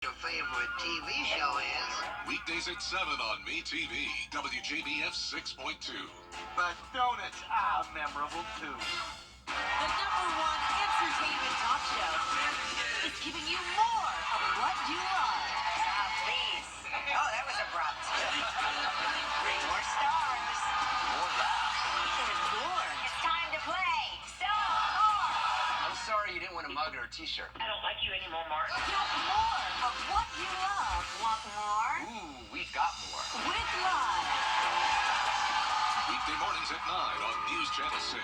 Your favorite TV show is? Weekdays at 7 on MeTV, WJBF 6.2. But donuts are memorable too. The #1 entertainment talk show is giving you more of what you love. Please. Oh, that was abrupt. More stars. More laughs. And more. It's time to play. Star. I'm sorry you didn't win a mug or a t-shirt. I don't like you anymore, Mark. Get more of what you love. Want more? Ooh, we've got more. With Live. Weekday mornings at 9 on News Channel 6.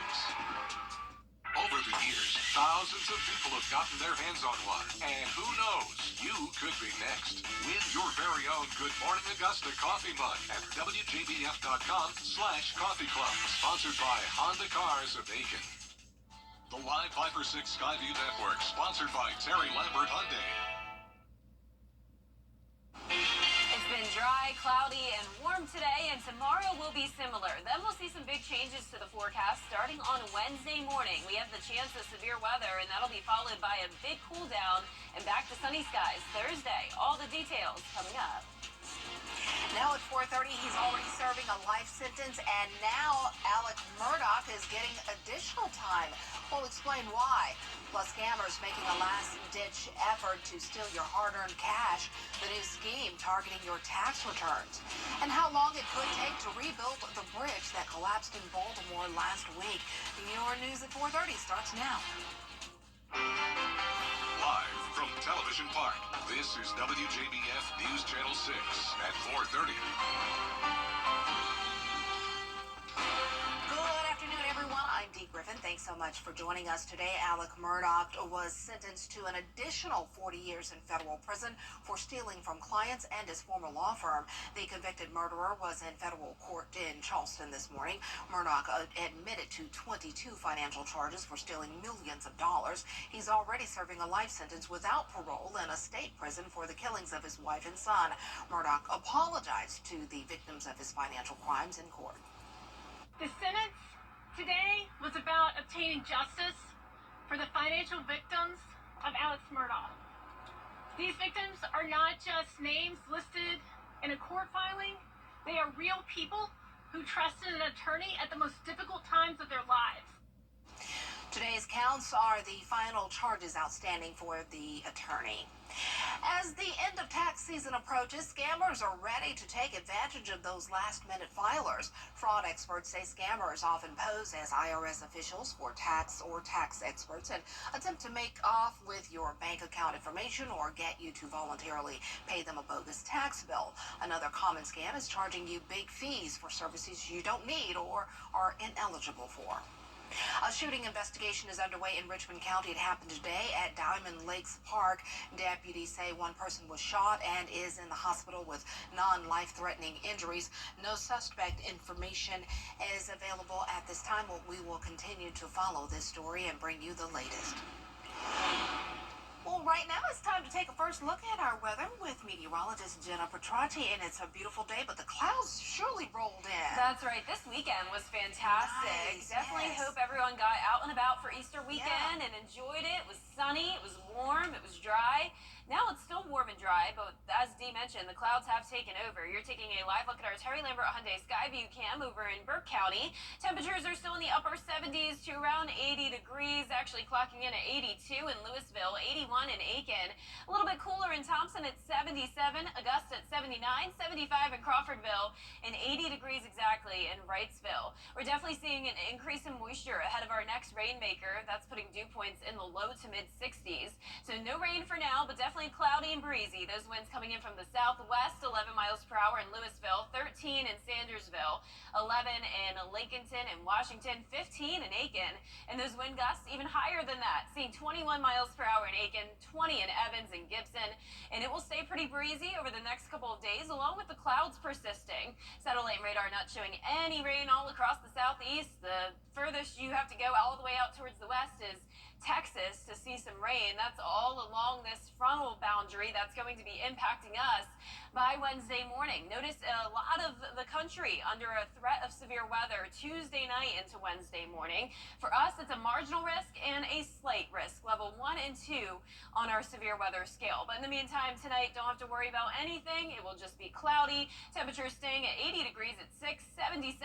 Over the years, thousands of people have gotten their hands on one. And who knows, you could be next. Win your very own Good Morning Augusta coffee mug at WJBF.com/coffee club. Sponsored by Honda Cars of Aiken. The Live Viper 6 Skyview Network, sponsored by Terry Lambert Hyundai. It's been dry, cloudy, and warm today, and tomorrow will be similar. Then we'll see some big changes to the forecast starting on Wednesday morning. We have the chance of severe weather, and that'll be followed by a big cool down and back to sunny skies Thursday. All the details coming up. Now at 4:30, he's already serving a life sentence, and now Alex Murdaugh is getting additional time. We'll explain why. Plus, scammers making a last-ditch effort to steal your hard-earned cash. The new scheme targeting your tax returns. And how long it could take to rebuild the bridge that collapsed in Baltimore last week. Your news at 4:30 starts now. Live from Television Park, this is WJBF News Channel 6 at 4:30. Good afternoon, everyone. I'm Dee Griffin. Thanks so much for joining us today. Alex Murdaugh was sentenced to an additional 40 years in federal prison for stealing from clients and his former law firm. The convicted murderer was in federal court in Charleston this morning. Murdaugh admitted to 22 financial charges for stealing millions of dollars. He's already serving a life sentence without parole in a state prison for the killings of his wife and son. Murdaugh apologized to the victims of his financial crimes in court. The sentence today was about obtaining justice for the financial victims of Alex Murdaugh. These victims are not just names listed in a court filing. They are real people who trusted an attorney at the most difficult times of their lives. Today's counts are the final charges outstanding for the attorney. As the end of tax season approaches, scammers are ready to take advantage of those last-minute filers. Fraud experts say scammers often pose as IRS officials for tax or tax experts and attempt to make off with your bank account information or get you to voluntarily pay them a bogus tax bill. Another common scam is charging you big fees for services you don't need or are ineligible for. A shooting investigation is underway in Richmond County. It happened today at Diamond Lakes Park. Deputies say one person was shot and is in the hospital with non-life-threatening injuries. No suspect information is available at this time. We will continue to follow this story and bring you the latest. Well, right now it's time to take a first look at our weather with meteorologist Jenna Petrati, and it's a beautiful day, but the clouds surely rolled in. That's right. This weekend was fantastic. Nice, Definitely yes. hope everyone got out and about for Easter weekend and enjoyed it. It was sunny, it was warm, it was dry. Now it's still warm and dry, but as Dee mentioned, the clouds have taken over. You're taking a live look at our Terry Lambert Hyundai Skyview cam over in Burke County. Temperatures are still in the upper 70s to around 80 degrees, actually clocking in at 82 in Louisville, 81 in Aiken. A little bit cooler in Thompson at 77, Augusta at 79, 75 in Crawfordville, and 80 degrees exactly in Wrightsville. We're definitely seeing an increase in moisture ahead of our next rainmaker. That's putting dew points in the low to mid 60s. So no rain for now, but definitely cloudy and breezy. Those winds coming in from the southwest, 11 miles per hour in Louisville, 13 in Sandersville, 11 in Lincolnton and Washington, 15 in Aiken. And those wind gusts even higher than that, seeing 21 miles per hour in Aiken, 20 in Evans and Gibson. And it will stay pretty breezy over the next couple of days, along with the clouds persisting. Satellite radar not showing any rain all across the southeast. The furthest you have to go all the way out towards the west is Texas to see some rain. That's all along this frontal boundary that's going to be impacting us by Wednesday morning. Notice a lot of the country under a threat of severe weather Tuesday night into Wednesday morning. For us, it's a marginal risk and a slight risk, level 1 and 2 on our severe weather scale. But in the meantime, tonight, don't have to worry about anything. It will just be cloudy. Temperatures staying at 80 degrees at 6, 77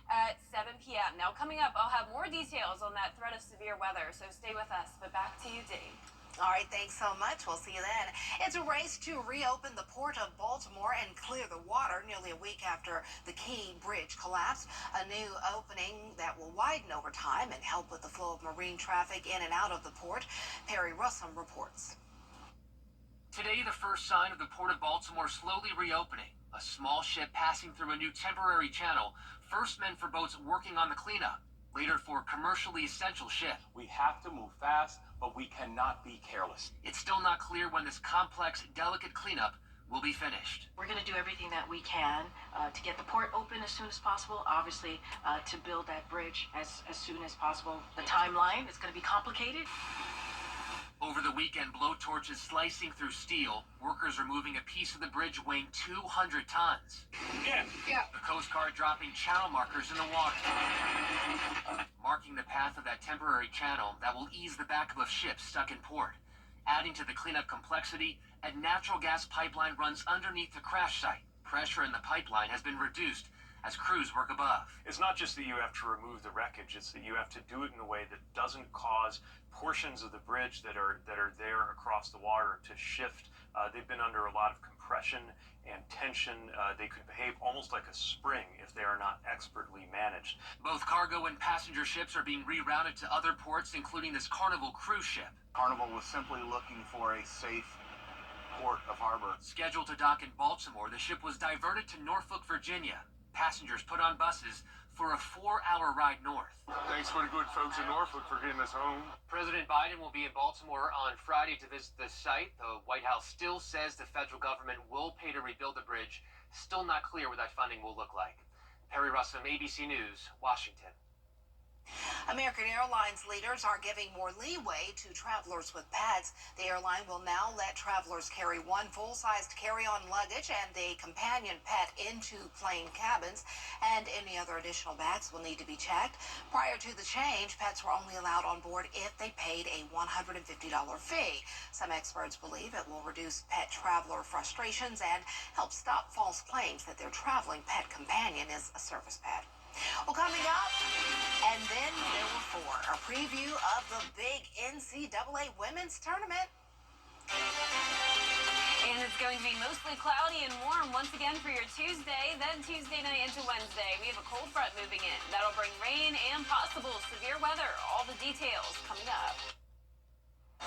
at 7 p.m. Now, coming up, I'll have more details on that threat of severe weather, so stay with us. But back to you, Dee. All right, thanks so much. We'll see you then. It's a race to reopen the port of Baltimore and clear the water nearly a week after the Key Bridge collapsed. A new opening that will widen over time and help with the flow of marine traffic in and out of the port. Perry Russum reports. Today, the first sign of the Port of Baltimore slowly reopening. A small ship passing through a new temporary channel. First meant for boats working on the cleanup. Later for commercially essential ship. We have to move fast, but we cannot be careless. It's still not clear when this complex, delicate cleanup will be finished. We're going to do everything that we can to get the port open as soon as possible, obviously to build that bridge as soon as possible. The timeline is going to be complicated. Over the weekend, blowtorches slicing through steel. Workers removing a piece of the bridge weighing 200 tons. Yeah. The Coast Guard dropping channel markers in the water. Marking the path of that temporary channel that will ease the backup of ships stuck in port. Adding to the cleanup complexity, a natural gas pipeline runs underneath the crash site. Pressure in the pipeline has been reduced as crews work above. It's not just that you have to remove the wreckage, it's that you have to do it in a way that doesn't cause portions of the bridge that are there across the water to shift. They've been under a lot of compression and tension. They could behave almost like a spring if they are not expertly managed. Both cargo and passenger ships are being rerouted to other ports, including this Carnival cruise ship. Carnival was simply looking for a safe port of harbor. Scheduled to dock in Baltimore, the ship was diverted to Norfolk, Virginia. Passengers put on buses for a 4-hour ride north. Thanks for the good folks in Norfolk for getting us home. President Biden will be in Baltimore on Friday to visit the site. The White House still says the federal government will pay to rebuild the bridge. Still not clear what that funding will look like. Perry Russum, ABC News, Washington. American Airlines leaders are giving more leeway to travelers with pets. The airline will now let travelers carry one full-sized carry-on luggage and a companion pet into plane cabins, and any other additional bags will need to be checked. Prior to the change, pets were only allowed on board if they paid a $150 fee. Some experts believe it will reduce pet traveler frustrations and help stop false claims that their traveling pet companion is a service pet. Well, coming up, and then there were four. A preview of the big NCAA women's tournament. And it's going to be mostly cloudy and warm once again for your Tuesday, then Tuesday night into Wednesday. We have a cold front moving in. That'll bring rain and possible severe weather. All the details coming up.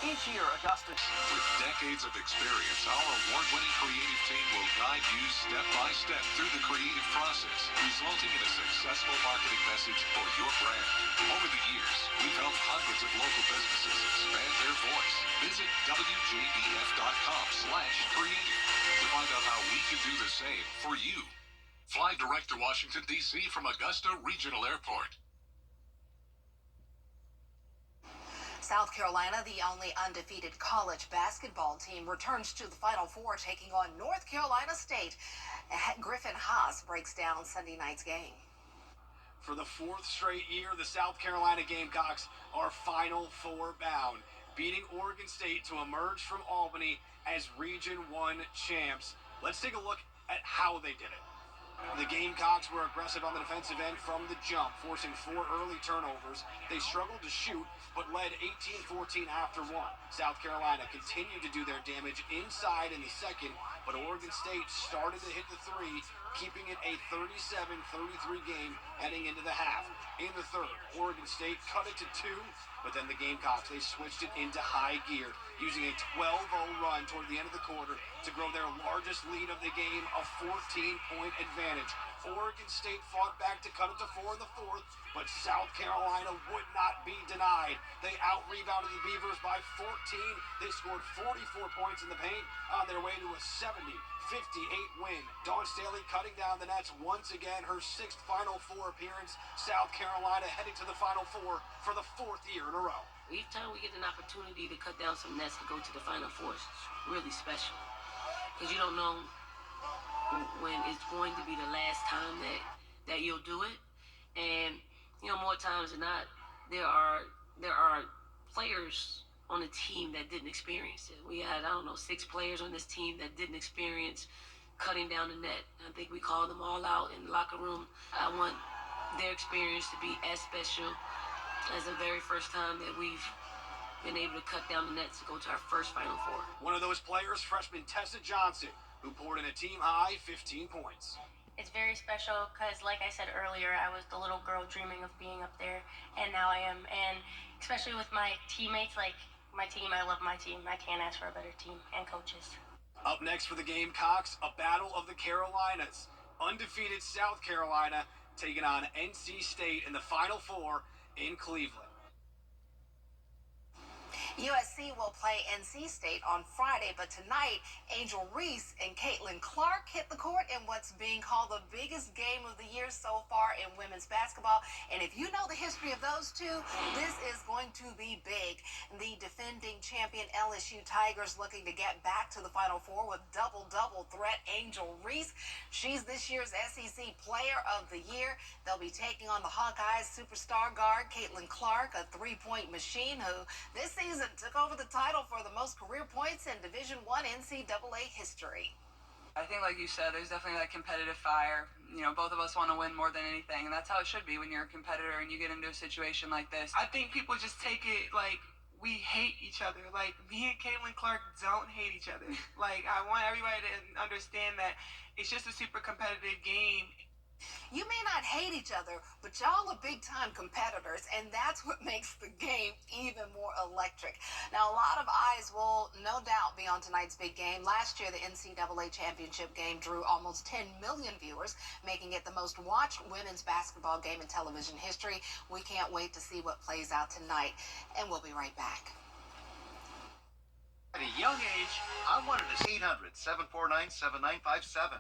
Each year, Augusta. With decades of experience, our award-winning creative team will guide you step by step through the creative process, resulting in a successful marketing message for your brand. Over the years, we've helped hundreds of local businesses expand their voice. Visit WJBF.com/creative to find out how we can do the same for you. Fly direct to Washington, D.C. from Augusta Regional Airport. South Carolina, the only undefeated college basketball team, returns to the Final Four, taking on North Carolina State. Griffin Haas breaks down Sunday night's game. For the fourth straight year, the South Carolina Gamecocks are Final Four bound, beating Oregon State to emerge from Albany as Region 1 champs. Let's take a look at how they did it. The Gamecocks were aggressive on the defensive end from the jump, forcing 4 early turnovers. They struggled to shoot, but led 18-14 after 1. South Carolina continued to do their damage inside in the second, but Oregon State started to hit the 3, keeping it a 37-33 game heading into the half. In the third, Oregon State cut it to 2, but then the Gamecocks, they switched it into high gear, using a 12-0 run toward the end of the quarter to grow their largest lead of the game, a 14-point advantage. Oregon State fought back to cut it to 4 in the fourth, but South Carolina would not be denied. They out-rebounded the Beavers by 14. They scored 44 points in the paint on their way to a 70-58 win. Dawn Staley cutting down the nets once again, her 6th Final Four appearance. South Carolina heading to the Final Four for the 4th year in a row. Each time we get an opportunity to cut down some nets to go to the Final Four, it's really special. Because you don't know when it's going to be the last time that you'll do it. And, more times than not, there are players on the team that didn't experience it. We had, 6 players on this team that didn't experience cutting down the net. I think we called them all out in the locker room. I want their experience to be as special as the very first time that we've been able to cut down the nets to go to our first Final Four. One of those players, freshman Tessa Johnson, who poured in a team-high 15 points. It's very special because, like I said earlier, I was the little girl dreaming of being up there, and now I am. And especially with my teammates, like my team, I love my team. I can't ask for a better team and coaches. Up next for the Gamecocks, a battle of the Carolinas. Undefeated South Carolina taking on NC State in the Final Four in Cleveland. USC will play NC State on Friday, but tonight, Angel Reese and Caitlin Clark hit the court in what's being called the biggest game of the year so far in women's basketball. And if you know the history of those two, this is going to be big. The defending champion LSU Tigers looking to get back to the Final Four with double-double threat Angel Reese. She's this year's SEC Player of the Year. They'll be taking on the Hawkeyes superstar guard Caitlin Clark, a three-point machine who this season took over the title for the most career points in Division I NCAA history. I think, like you said, there's definitely that competitive fire. Both of us want to win more than anything, and that's how it should be when you're a competitor and you get into a situation like this. I think people just take it like we hate each other. Like, me and Caitlin Clark don't hate each other. Like, I want everybody to understand that it's just a super competitive game. You may not hate each other, but y'all are big-time competitors, and that's what makes the game even more electric. Now, a lot of eyes will no doubt be on tonight's big game. Last year, the NCAA championship game drew almost 10 million viewers, making it the most watched women's basketball game in television history. We can't wait to see what plays out tonight, and we'll be right back. At a young age, I wanted to 800-749-7957.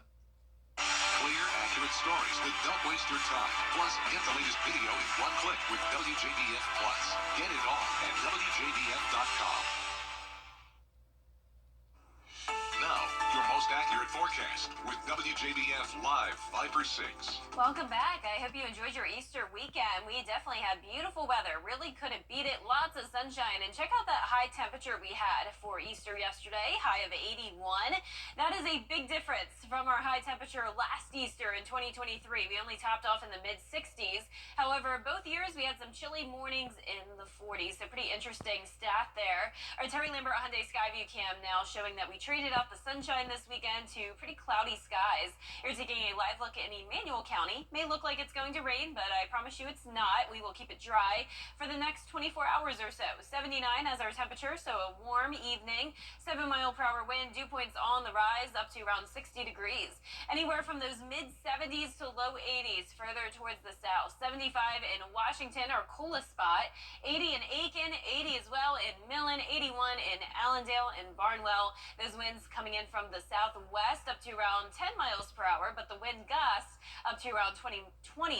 Clear, accurate stories that don't waste your time. Plus, get the latest video in one click with WJBF Plus. Get it all at WJBF.com. Now, your most accurate forecast with WJBF Live 5/6. Welcome back. I hope you enjoyed your Easter weekend. We definitely had beautiful weather. Really couldn't beat it. Lots of sunshine. And check out that high temperature we had for Easter yesterday. High of 81. That is a big difference from our high temperature last Easter in 2023. We only topped off in the mid-60s. However, both years we had some chilly mornings in the 40s. So pretty interesting stat there. Our Terry Lambert Hyundai Skyview cam now showing that we traded up the sunshine this weekend to pretty cloudy skies. You're taking a live look in Emmanuel County. May look like it's going to rain, but I promise you it's not. We will keep it dry for the next 24 hours or so. 79 as our temperature, so a warm evening. 7-mile-per-hour wind, dew points on the rise up to around 60 degrees. Anywhere from those mid-70s to low 80s further towards the south. 75 in Washington, our coolest spot. 80 in Aiken, 80 as well in Millen, 81 in Allendale and Barnwell. Those winds coming in from the southwest up to around 10 miles per hour, but the wind gusts up to around 20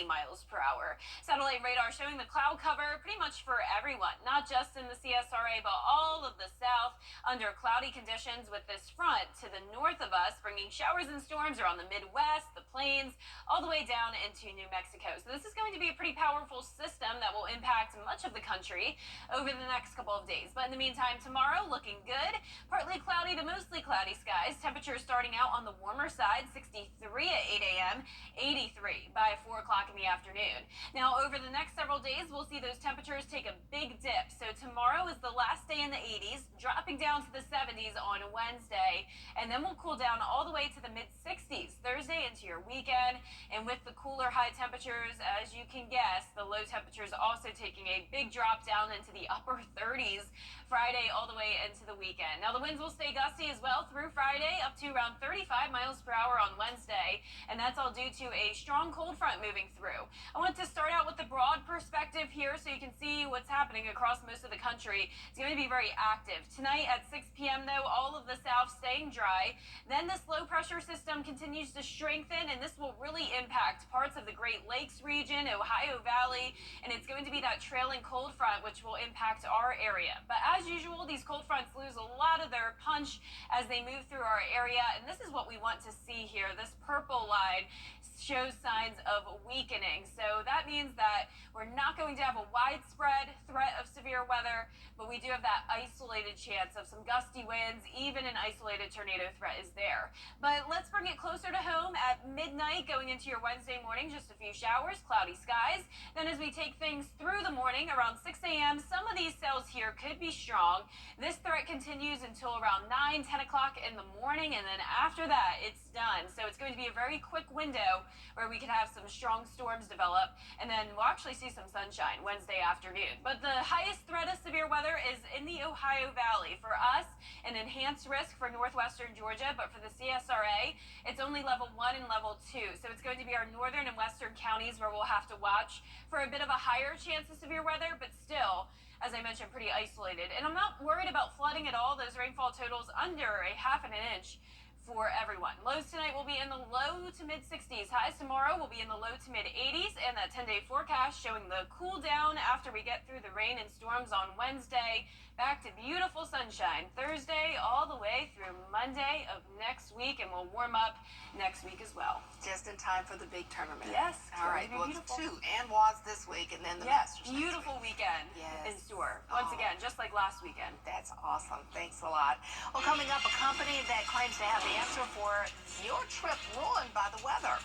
miles per hour. Satellite radar showing the cloud cover pretty much for everyone, not just in the CSRA, but all of the south under cloudy conditions with this front to the north of us, bringing showers and storms around the Midwest, the plains, all the way down into New Mexico. So this is going to be a pretty powerful system that will impact much of the country over the next couple of days. But in the meantime, tomorrow looking good. Partly cloudy to mostly cloudy skies. Temperatures starting out on the warmer side, 63 at 8 a.m., 83 by 4 o'clock in the afternoon. Now, over the next several days, we'll see those temperatures take a big dip. So tomorrow is the last day in the 80s, dropping down to the 70s on Wednesday, and then we'll cool down all the way to the mid-60s Thursday into your weekend. And with the cooler high temperatures, as you can guess, the low temperatures also taking a big drop down into the upper 30s Friday all the way into the weekend. Now, the winds will stay gusty as well through Friday, up to around 35 miles miles per hour on Wednesday, and that's all due to a strong cold front moving through. I want to start out with the broad perspective here so you can see what's happening across most of the country. It's going to be very active. Tonight at 6 p.m., though, all of the south staying dry. Then this low pressure system continues to strengthen, and this will really impact parts of the Great Lakes region, Ohio Valley, and it's going to be that trailing cold front which will impact our area. But as usual, these cold fronts lose a lot of their punch as they move through our area, and this is what we want to see here. This purple line shows signs of weakening. So that means that we're not going to have a widespread threat of severe weather, but we do have that isolated chance of some gusty winds. Even an isolated tornado threat is there. But let's bring it closer to home. At midnight going into your Wednesday morning, just a few showers, cloudy skies. Then as we take things through the morning around 6 a.m., some of these cells here could be strong. This threat continues until around 9, 10 o'clock in the morning, and then after that, it's done. So it's going to be a very quick window where we can have some strong storms develop, and then we'll actually see some sunshine Wednesday afternoon. But the highest threat of severe weather is in the Ohio Valley. For us, an enhanced risk for northwestern Georgia, but for the CSRA, it's only level 1 and level 2. So it's going to be our northern and western counties where we'll have to watch for a bit of a higher chance of severe weather, but still, as I mentioned, pretty isolated. And I'm not worried about flooding at all. Those rainfall totals under a half an inch for everyone. Lows tonight will be in the low to mid 60s. Highs tomorrow will be in the low to mid 80s, and that 10-day forecast showing the cool down after we get through the rain and storms on Wednesday. Back to beautiful sunshine Thursday all the way through Monday of next week, and we'll warm up next week as well. Just in time for the big tournament. Yes. All right. Well, it's 2 and WADs this week, and then the Masters. Beautiful weekend in store. Once again, just like last weekend. That's awesome. Thanks a lot. Well, coming up, a company that claims to have the answer for your trip ruined by the weather.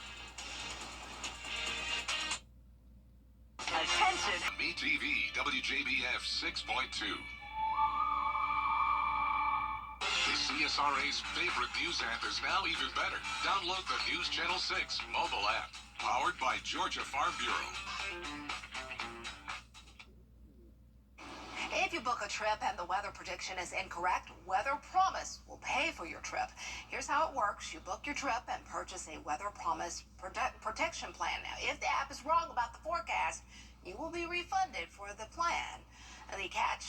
Attention. MeTV WJBF 6.2. The CSRA's favorite news app is now even better. Download the News Channel 6 mobile app, powered by Georgia Farm Bureau. If you book a trip and the weather prediction is incorrect, Weather Promise will pay for your trip. Here's how it works. You book your trip and purchase a Weather Promise protection plan. Now, if the app is wrong about the forecast, you will be refunded for the plan. And the catch,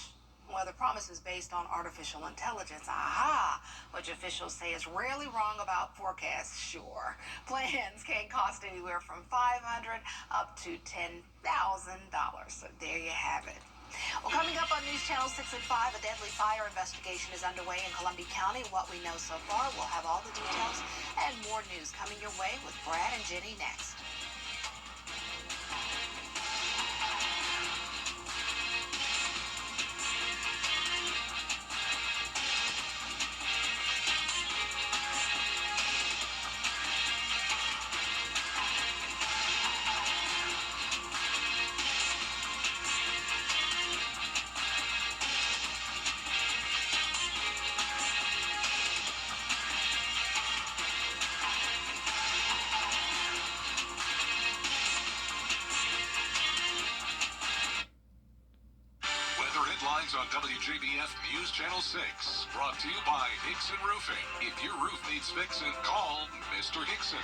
Weather Promise is based on artificial intelligence. Aha! Which officials say is rarely wrong about forecasts, sure. Plans can cost anywhere from $500 up to $10,000. So there you have it. Well, coming up on News Channel 6 at 5, a deadly fire investigation is underway in Columbia County. What we know so far, we'll have all the details and more news coming your way with Brad and Jenny next. On WJBF News Channel 6, brought to you by Hickson Roofing. If your roof needs fixing, call Mr. Hickson.